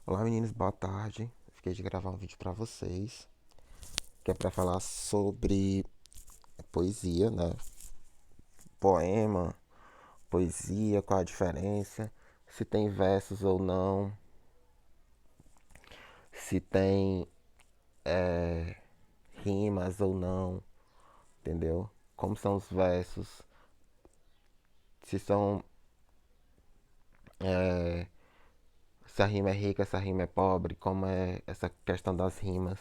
Olá meninos, boa tarde. Fiquei de gravar um vídeo pra vocês, que é pra falar sobre poesia, né? Poema, poesia, qual a diferença, se tem versos ou não, se tem rimas ou não, entendeu? Como são os versos, se são, se a rima é rica, se a rima é pobre, como é essa questão das rimas.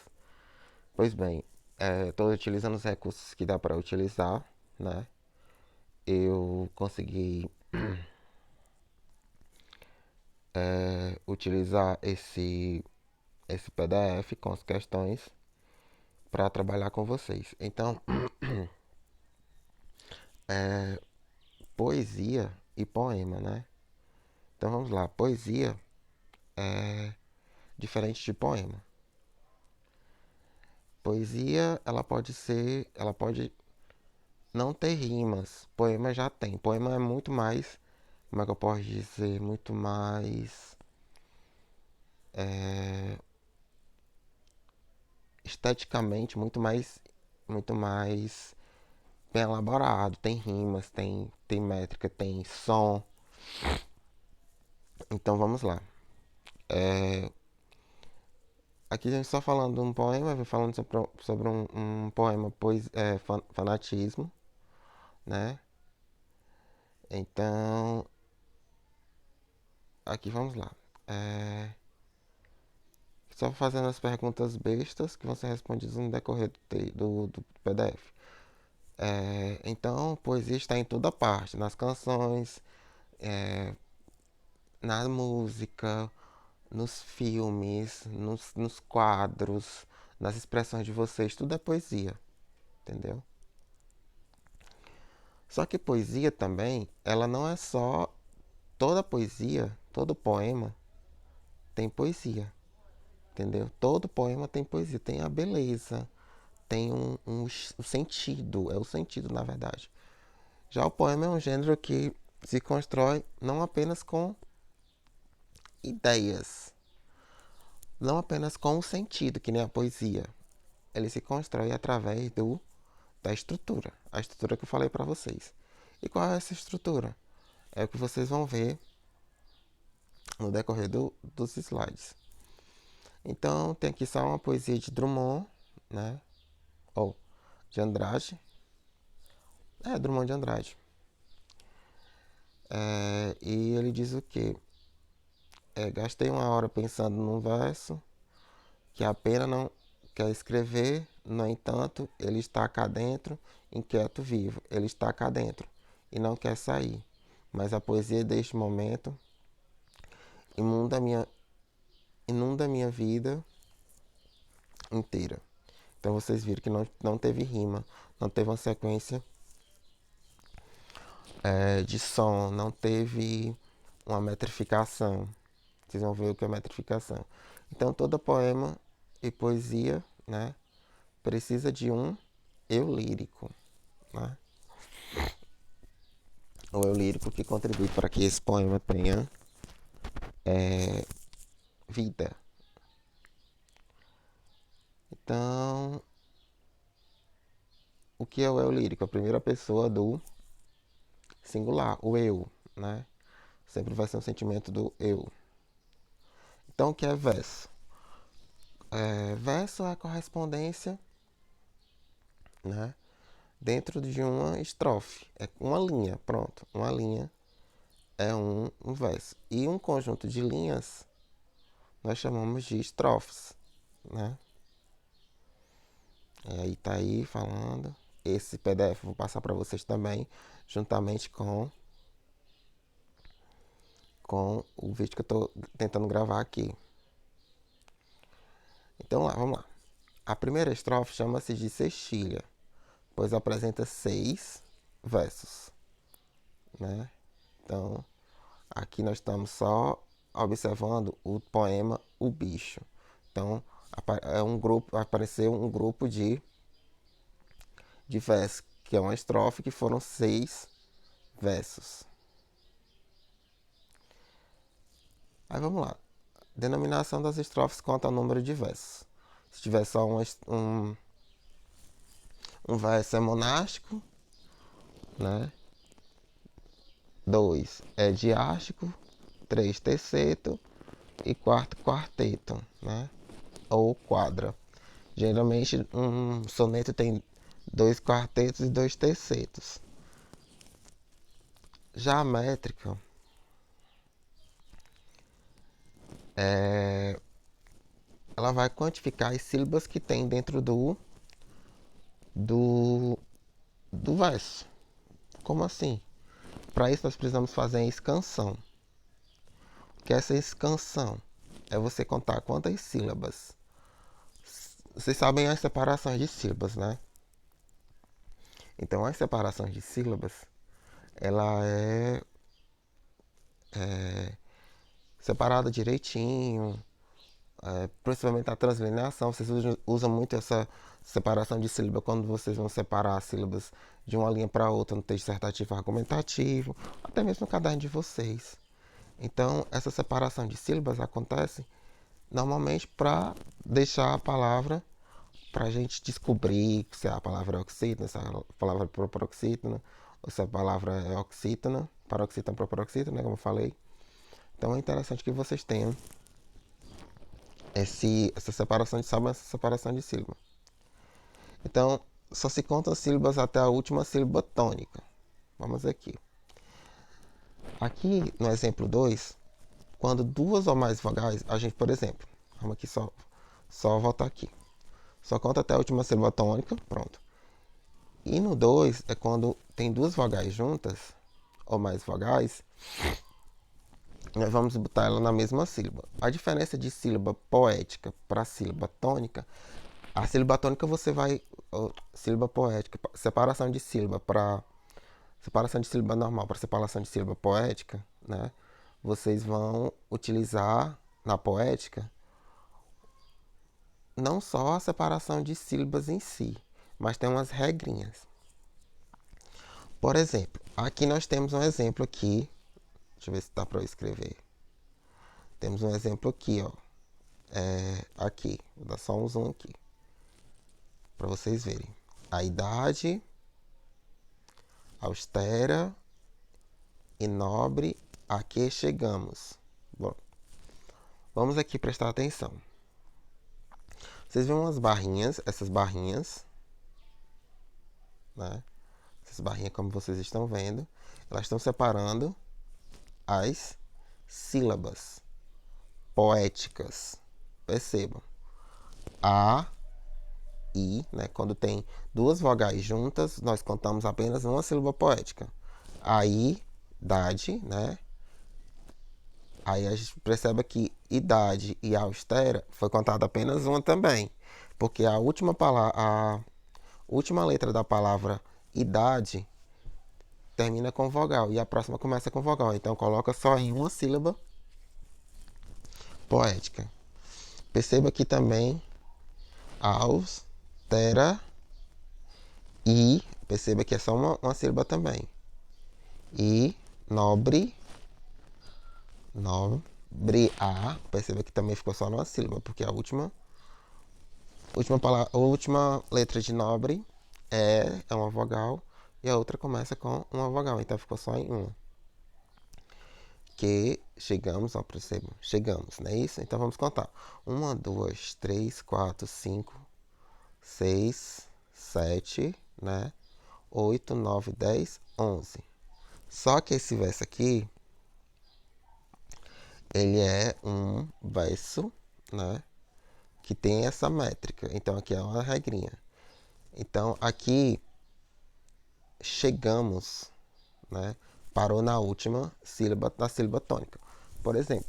Pois bem, estou utilizando os recursos que dá para utilizar, né? Eu consegui utilizar esse PDF com as questões para trabalhar com vocês. Então, poesia e poema, né? Então vamos lá, poesia é diferente de poema. Poesia, ela pode não ter rimas. Poema já tem. Poema é muito mais, como é que eu posso dizer, muito mais esteticamente, muito mais bem elaborado. Tem rimas, tem métrica, tem som. Então vamos lá. Aqui a gente está falando de um poema, vem falando sobre um poema fanatismo, né? Então, aqui vamos lá. É, Só fazendo as perguntas bestas que vão ser respondidas no decorrer do PDF. Então, poesia está em toda parte, nas canções, na música, nos filmes, nos quadros, nas expressões de vocês, tudo é poesia, entendeu? Só que poesia também, ela não é só toda poesia, todo poema tem poesia, entendeu? Todo poema tem poesia, tem a beleza, tem o sentido, é o sentido na verdade. Já o poema é um gênero que se constrói não apenas com ideias, não apenas com o sentido, que nem a poesia. Ele se constrói através da estrutura, a estrutura que eu falei para vocês. E qual é essa estrutura? É o que vocês vão ver no decorrer dos slides. Então tem aqui só uma poesia de Drummond, né? Ou de Andrade. Drummond de Andrade. E ele diz o quê? Gastei uma hora pensando num verso que a pena não quer escrever, no entanto, ele está cá dentro, inquieto vivo. Ele está cá dentro e não quer sair. Mas a poesia deste momento inunda minha, inunda minha vida inteira. Então vocês viram que não teve rima, não teve uma sequência de som, não teve uma metrificação. Vocês vão ver o que é metrificação. Então todo poema e poesia, né, precisa de um eu lírico, né? O eu lírico que contribui para que esse poema tenha vida. Então, o que é o eu lírico? A primeira pessoa do singular, o eu, né? Sempre vai ser um sentimento do eu. Então, o que é verso? Verso é a correspondência, né, dentro de uma estrofe. É uma linha, pronto. Uma linha é um verso. E um conjunto de linhas nós chamamos de estrofes, né? Aí tá aí falando. Esse PDF eu vou passar para vocês também, juntamente com o vídeo que eu tô tentando gravar aqui. Então lá, vamos lá. A primeira estrofe chama-se de sextilha, pois apresenta 6 versos, né? Então, aqui nós estamos só observando o poema O Bicho. Então, apareceu um grupo de versos, que é uma estrofe que foram 6 versos. Aí vamos lá. Denominação das estrofes quanto ao número de versos. Se tiver só um verso é monástico, né? 2 é diástico, 3 terceto e 4 quarteto, né? Ou quadra. Geralmente um soneto tem 2 quartetos e 2 tercetos. Já a métrica ela vai quantificar as sílabas que tem dentro do, do verso. Como assim? Para isso nós precisamos fazer a escansão. Que essa escansão é você contar quantas sílabas. Vocês sabem as separações de sílabas, né? Então, as separações de sílabas, ela é separada direitinho, principalmente a translineação. Vocês usam muito essa separação de sílaba quando vocês vão separar as sílabas de uma linha para outra no texto dissertativo argumentativo, até mesmo no caderno de vocês. Então, essa separação de sílabas acontece normalmente para deixar a palavra, para a gente descobrir se a palavra é oxítona, se a palavra é proparoxítona, ou se a palavra é oxítona, paroxítona, proparoxítona, né, como eu falei. Então é interessante que vocês tenham essa separação de sílaba, essa separação de sílaba. Então, só se contam sílabas até a última sílaba tônica. Vamos aqui. Aqui no exemplo 2, quando duas ou mais vogais, a gente, por exemplo, vamos aqui só voltar aqui. Só conta até a última sílaba tônica, pronto. E no 2 é quando tem duas vogais juntas, ou mais vogais, nós vamos botar ela na mesma sílaba. A diferença de sílaba poética para sílaba tônica, a sílaba tônica você vai, sílaba poética, separação de sílaba para separação de sílaba normal para separação de sílaba poética, né? Vocês vão utilizar na poética não só a separação de sílabas em si, mas tem umas regrinhas. Por exemplo, aqui nós temos um exemplo aqui. Deixa eu ver se dá para eu escrever. Temos um exemplo aqui, ó. Aqui, vou dar só um zoom aqui para vocês verem. A idade austera e nobre a que chegamos. Bom, vamos aqui prestar atenção. Vocês veem umas barrinhas, essas barrinhas, né? Essas barrinhas, como vocês estão vendo, elas estão separando as sílabas poéticas. Percebam. A, I, né? Quando tem duas vogais juntas, nós contamos apenas uma sílaba poética. A idade, né? Aí a gente percebe que idade e austera foi contada apenas uma também. Porque a última letra da palavra idade termina com vogal e a próxima começa com vogal. Então coloca só em uma sílaba poética. Perceba que também austera e perceba que é só uma sílaba também. E nobre a, perceba que também ficou só numa sílaba, porque a última letra de nobre é uma vogal e a outra começa com uma vogal, então ficou só em uma. Que chegamos, ó, percebam, chegamos, não é isso? Então vamos contar. 1, 2, 3, 4, 5, 6, 7, né? 8, 9, 10, 11. Só que esse verso aqui, ele é um verso, né? Que tem essa métrica. Então aqui é uma regrinha. Então aqui chegamos, né? Parou na última sílaba da sílaba tônica. Por exemplo,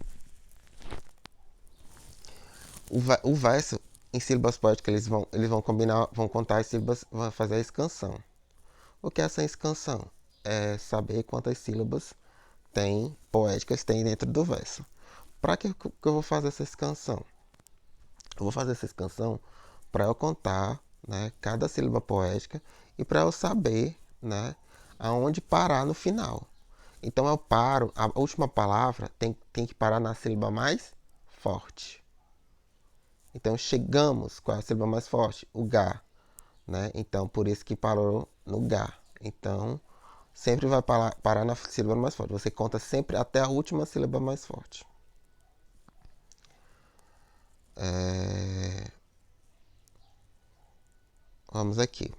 o verso em sílabas poéticas eles vão combinar, vão contar as sílabas, vão fazer a escansão. O que é essa escansão? É saber quantas sílabas poéticas tem dentro do verso. Para que eu vou fazer essa escansão? Eu vou fazer essa escansão para eu contar, né, cada sílaba poética e para eu saber, né, aonde parar no final. Então eu paro, a última palavra tem que parar na sílaba mais forte. Então, chegamos com a sílaba mais forte, o Gá, né? Então, por isso que parou no Gá. Então, sempre vai parar na sílaba mais forte. Você conta sempre até a última sílaba mais forte. Vamos aqui.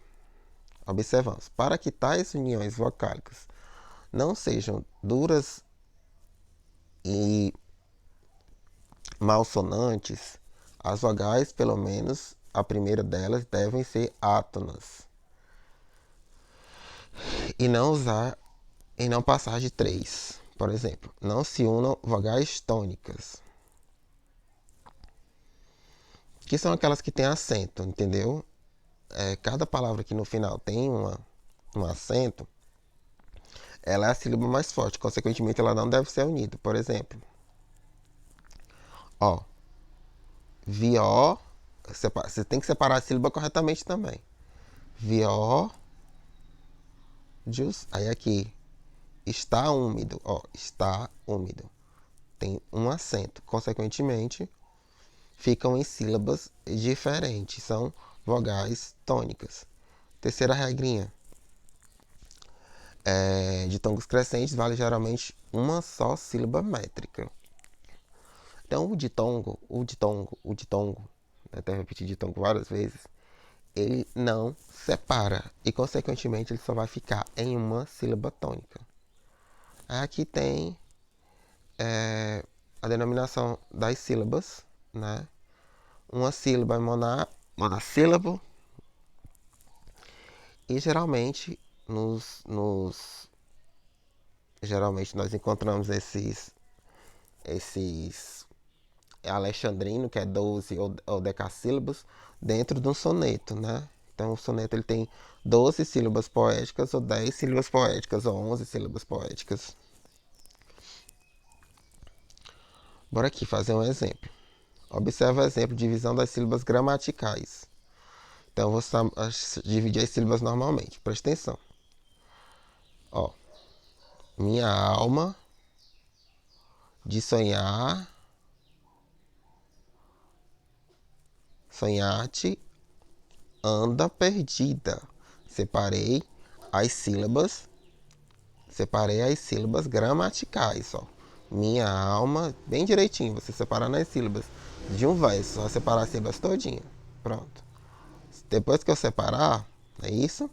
Observamos. Para que tais uniões vocálicas não sejam duras e malsonantes, as vogais, pelo menos a primeira delas, devem ser átonas. E não passar de 3. Por exemplo, não se unam vogais tônicas, que são aquelas que têm acento, entendeu? Cada palavra que no final tem um acento, ela é a sílaba mais forte, consequentemente ela não deve ser unida. Por exemplo, ó, vió, você tem que separar a sílaba corretamente também. Vió, jus, aí aqui, está úmido, ó, está úmido. Tem um acento, consequentemente, ficam em sílabas diferentes, são vogais tônicas. Terceira regrinha, de tongos crescentes vale geralmente uma só sílaba métrica. Então o ditongo, até repetir ditongo várias vezes, ele não separa e consequentemente ele só vai ficar em uma sílaba tônica. Aqui tem a denominação das sílabas, né? Uma sílaba é monossílabo e geralmente nós encontramos esses alexandrino, que é 12 ou decassílabos, dentro de um soneto, né? Então o soneto ele tem 12 sílabas poéticas, ou 10 sílabas poéticas, ou 11 sílabas poéticas. Bora aqui fazer um exemplo. Observa o exemplo de divisão das sílabas gramaticais. Então, eu vou dividir as sílabas normalmente. Presta atenção. Ó, minha alma de sonhar, sonhar-te, anda perdida. As sílabas, separei as sílabas gramaticais, ó. Minha alma, bem direitinho, você separar nas sílabas de um verso, só separar as sílabas todinha. Pronto. Depois que eu separar, é isso.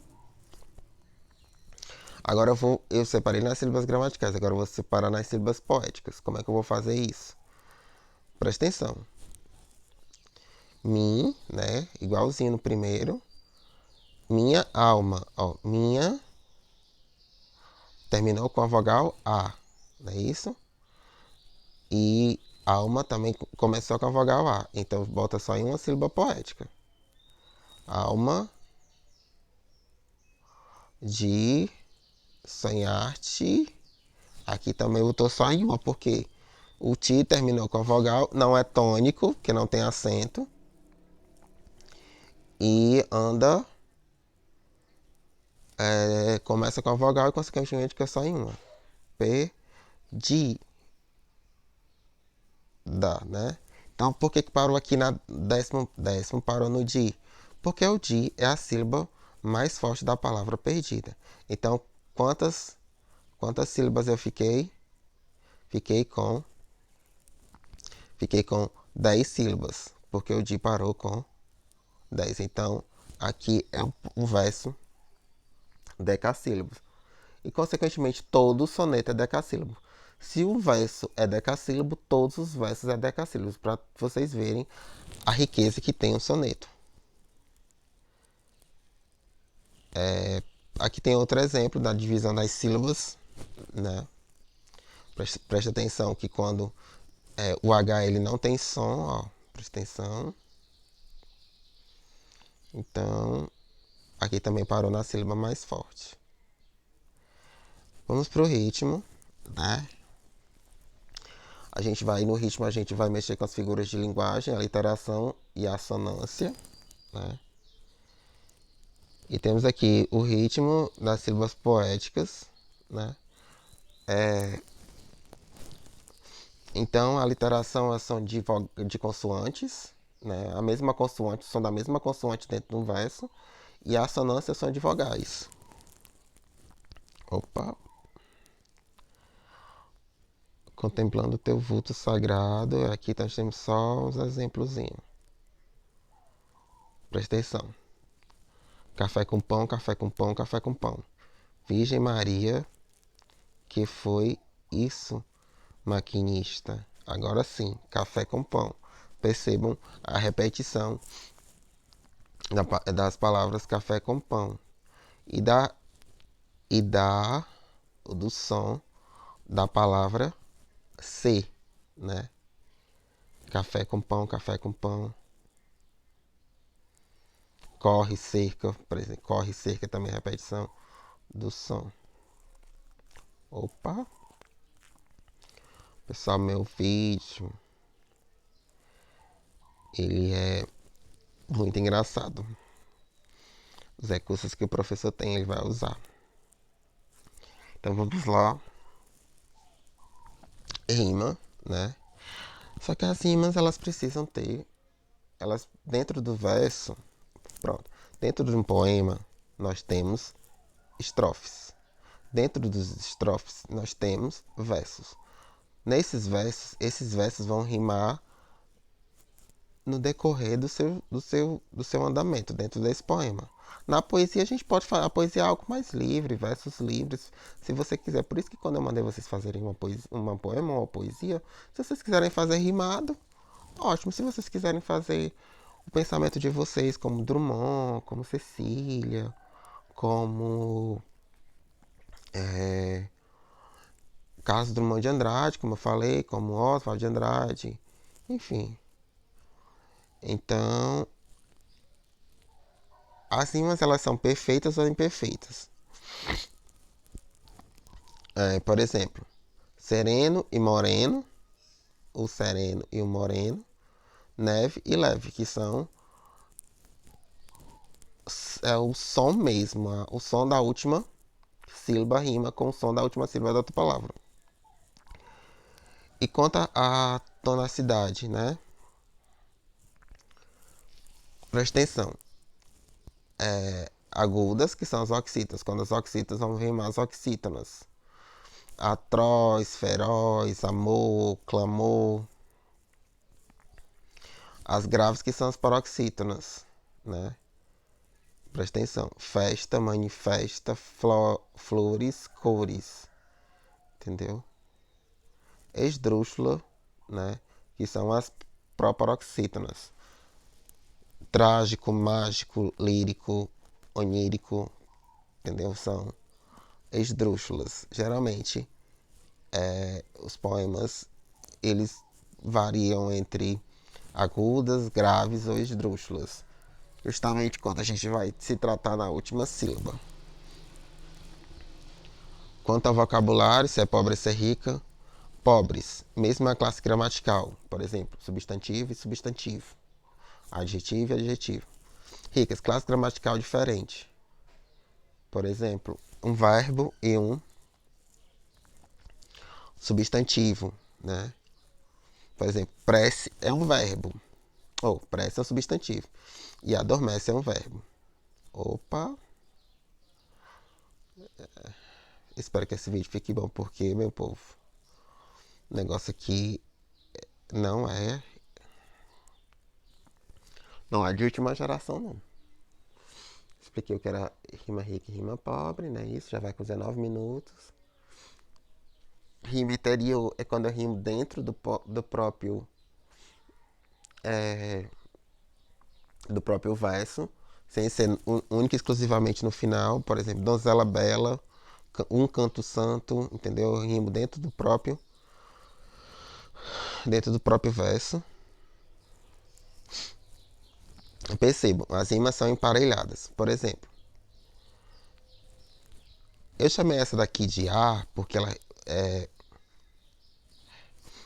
Agora eu separei nas sílabas gramaticais, agora eu vou separar nas sílabas poéticas. Como é que eu vou fazer isso? Presta atenção. Mi, né? Igualzinho no primeiro. Minha alma, ó. Minha terminou com a vogal A, não é isso? E alma também começou com a vogal A. Então bota só em uma sílaba poética. Alma de sonhar-te. Aqui também botou só em uma, porque o ti terminou com a vogal, não é tônico, que não tem acento. E anda começa com a vogal e consequentemente fica só em uma. Perdida, né? Então por que parou aqui na décimo parou no di? Porque o di é a sílaba mais forte da palavra perdida. Então quantas sílabas eu fiquei? Fiquei com 10 sílabas, porque o di parou com 10. Então aqui é um verso decassílabos. E, consequentemente, todo soneto é decassílabo. Se um verso é decassílabo, todos os versos é decassílabos, para vocês verem a riqueza que tem um soneto. Aqui tem outro exemplo da divisão das sílabas, né? Presta atenção que quando o H ele não tem som, ó, presta atenção. Então, aqui também parou na sílaba mais forte. Vamos pro ritmo, né? No ritmo a gente vai mexer com as figuras de linguagem, a literação e a assonância, né? E temos aqui o ritmo das sílabas poéticas, né? Então, a literação são de consoantes, né? A mesma consoante, som da mesma consoante dentro de um verso, e a assonância são de vogais. Opa! Contemplando o teu vulto sagrado, aqui nós temos só uns exemplozinhos. Presta atenção. Café com pão, café com pão, café com pão. Virgem Maria, que foi isso, maquinista. Agora sim, café com pão. Percebam a repetição das palavras café com pão. E da do som da palavra ser, né? Café com pão, café com pão. Corre, cerca, por exemplo, corre, cerca também é repetição do som. Opa! Pessoal, meu vídeo, ele é muito engraçado. Os recursos que o professor tem, ele vai usar. Então vamos lá. Rima, né? Só que as rimas, elas precisam ter, elas dentro do verso, pronto. Dentro de um poema, nós temos estrofes. Dentro dos estrofes, nós temos versos. Nesses versos, esses versos vão rimar no decorrer do seu andamento dentro desse poema. Na poesia a gente pode falar, a poesia é algo mais livre, versos livres, se você quiser. Por isso que quando eu mandei vocês fazerem uma poema ou uma poesia, se vocês quiserem fazer rimado, ótimo. Se vocês quiserem fazer o pensamento de vocês, como Drummond, como Cecília, como Carlos Drummond de Andrade, como eu falei, como Oswald de Andrade, enfim. Então, as rimas elas são perfeitas ou imperfeitas. Por exemplo, sereno e moreno, o sereno e o moreno, neve e leve, que são o som mesmo, o som da última sílaba rima com o som da última sílaba da outra palavra. E quanto à tonacidade, né? Presta atenção. Agudas, que são as oxitas, quando as oxitas vão rimar as oxítonas. Atroz, feroz, amor, clamor. As graves, que são as paroxítonas, né? Presta atenção. Festa, manifesta, flores, cores. Entendeu? Esdrúxula, né? Que são as proparoxítonas. Trágico, mágico, lírico, onírico. Entendeu? São esdrúxulas. Geralmente, os poemas, eles variam entre agudas, graves ou esdrúxulas. Justamente quando a gente vai se tratar na última sílaba. Quanto ao vocabulário, se é pobre ou se é rica, pobres, mesma classe gramatical, por exemplo, substantivo e substantivo, adjetivo e adjetivo. Ricas, classe gramatical diferente. Por exemplo, um verbo e um substantivo, né? Por exemplo, prece é um verbo, ou prece é um substantivo, e adormece é um verbo. Opa! Espero que esse vídeo fique bom, porque, meu povo, o negócio aqui não é de última geração, não. Expliquei o que era rima rica e rima pobre, né? Isso já vai com 19 minutos. Rima interior é quando eu rimo dentro do próprio do próprio verso, sem ser única e exclusivamente no final. Por exemplo, Donzela Bela, um canto santo, entendeu? Eu rimo dentro do próprio verso. Percebam, as rimas são emparelhadas. Por exemplo, eu chamei essa daqui de A porque ela é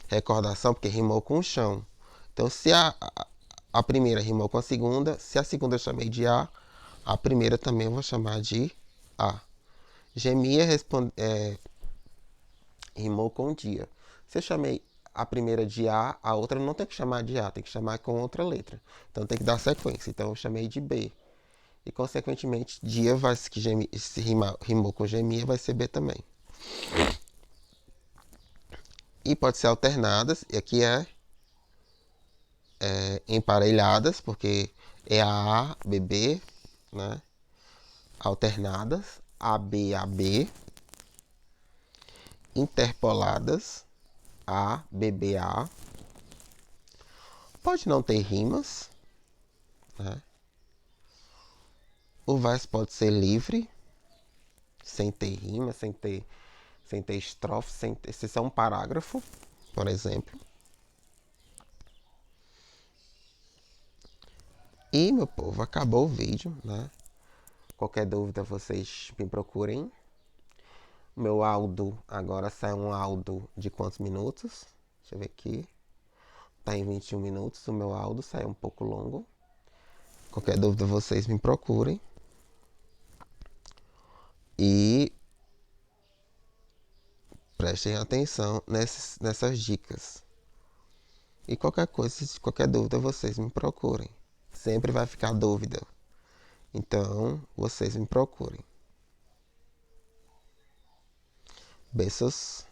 recordação, porque rimou com o chão. Então, se a primeira rimou com a segunda, se a segunda eu chamei de a primeira também eu vou chamar de A. Gemia rimou com dia. Se eu chamei a primeira de A, a outra não tem que chamar de A, tem que chamar com outra letra. Então tem que dar sequência. Então eu chamei de B. E consequentemente, dia vai, que se rimou com gemia, vai ser B também. E pode ser alternadas, e aqui emparelhadas, porque é a B, né? Alternadas, AB, AB. Interpoladas, A, A. Pode não ter rimas, né? O verso pode ser livre, sem ter rima, sem ter estrofe, se isso é um parágrafo, por exemplo. E, meu povo, acabou o vídeo, né? Qualquer dúvida, vocês me procurem. Meu áudio, agora sai um áudio de quantos minutos? Deixa eu ver aqui. Tá em 21 minutos, o meu áudio sai um pouco longo. Qualquer dúvida, vocês me procurem. E prestem atenção nessas dicas. E qualquer coisa, qualquer dúvida, vocês me procurem. Sempre vai ficar dúvida. Então, vocês me procurem. Beijos.